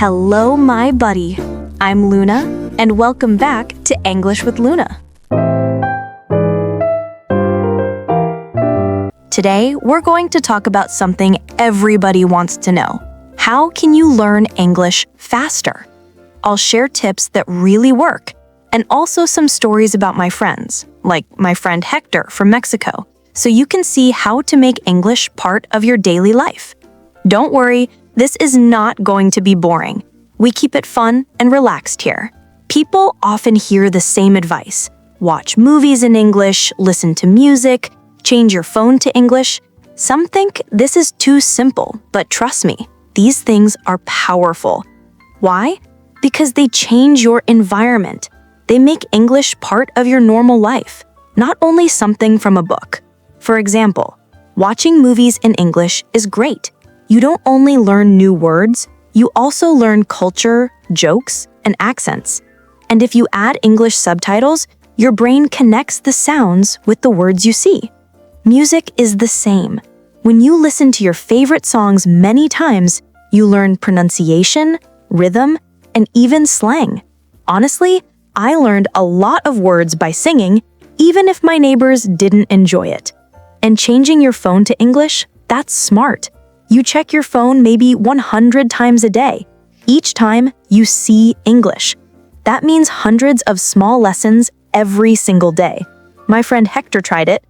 Hello, my buddy. I'm Luna, and welcome back to English with Luna. Today, we're going to talk about something everybody wants to know. How can you learn English faster? I'll share tips that really work, and also some stories about my friends, like my friend Hector from Mexico, so you can see how to make English part of your daily life. Don't worry, this is not going to be boring. We keep it fun and relaxed here. People often hear the same advice. Watch movies in English, listen to music, change your phone to English. Some think this is too simple, but trust me, these things are powerful. Why? Because they change your environment. They make English part of your normal life, not only something from a book. For example, watching movies in English is great. You don't only learn new words, you also learn culture, jokes, and accents. And if you add English subtitles, your brain connects the sounds with the words you see. Music is the same. When you listen to your favorite songs many times, you learn pronunciation, rhythm, and even slang. Honestly, I learned a lot of words by singing, even if my neighbors didn't enjoy it. And changing your phone to English, that's smart. You check your phone maybe 100 times a day. Each time, you see English. That means hundreds of small lessons every single day. My friend Hector tried it.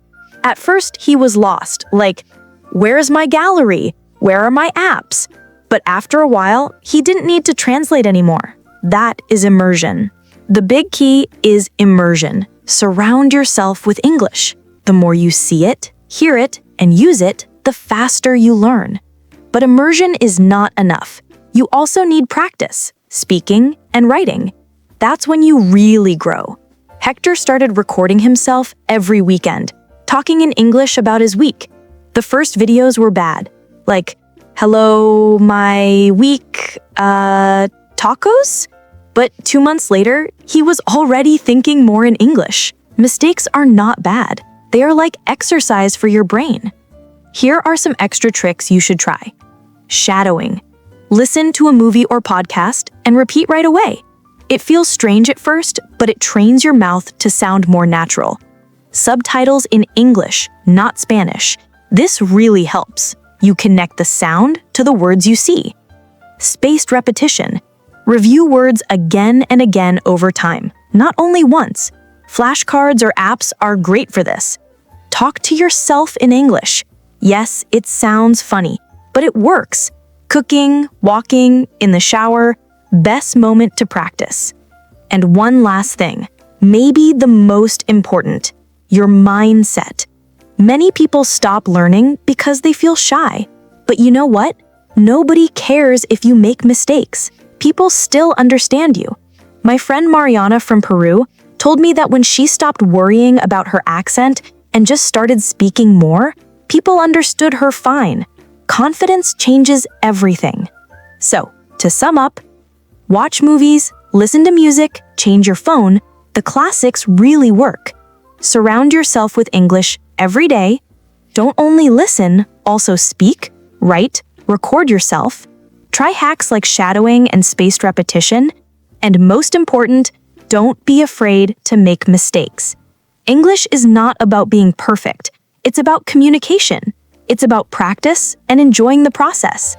At first, he was lost, like, where's my gallery? Where are my apps? But after a while, he didn't need to translate anymore. That is immersion. The big key is immersion. Surround yourself with English. The more you see it, hear it, and use it, the faster you learn. But immersion is not enough. You also need practice, speaking and writing. That's when you really grow. Hector started recording himself every weekend, talking in English about his week. The first videos were bad, like, hello, my week, tacos? But 2 months later, he was already thinking more in English. Mistakes are not bad. They are like exercise for your brain. Here are some extra tricks you should try. Shadowing. Listen to a movie or podcast and repeat right away. It feels strange at first, but it trains your mouth to sound more natural. Subtitles in English, not Spanish. This really helps. You connect the sound to the words you see. Spaced repetition. Review words again and again over time, not only once. Flashcards or apps are great for this. Talk to yourself in English. Yes, it sounds funny, but it works. Cooking, walking, in the shower, best moment to practice. And one last thing, maybe the most important, your mindset. Many people stop learning because they feel shy. But you know what? Nobody cares if you make mistakes. People still understand you. My friend Mariana from Peru told me that when she stopped worrying about her accent and just started speaking more, people understood her fine. Confidence changes everything. So, to sum up, watch movies, listen to music, change your phone. The classics really work. Surround yourself with English every day. Don't only listen, also speak, write, record yourself. Try hacks like shadowing and spaced repetition. And most important, don't be afraid to make mistakes. English is not about being perfect. It's about communication. It's about practice and enjoying the process.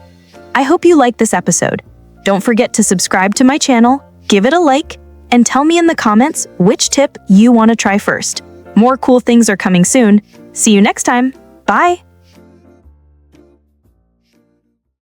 I hope you liked this episode. Don't forget to subscribe to my channel, give it a like, and tell me in the comments which tip you want to try first. More cool things are coming soon. See you next time. Bye!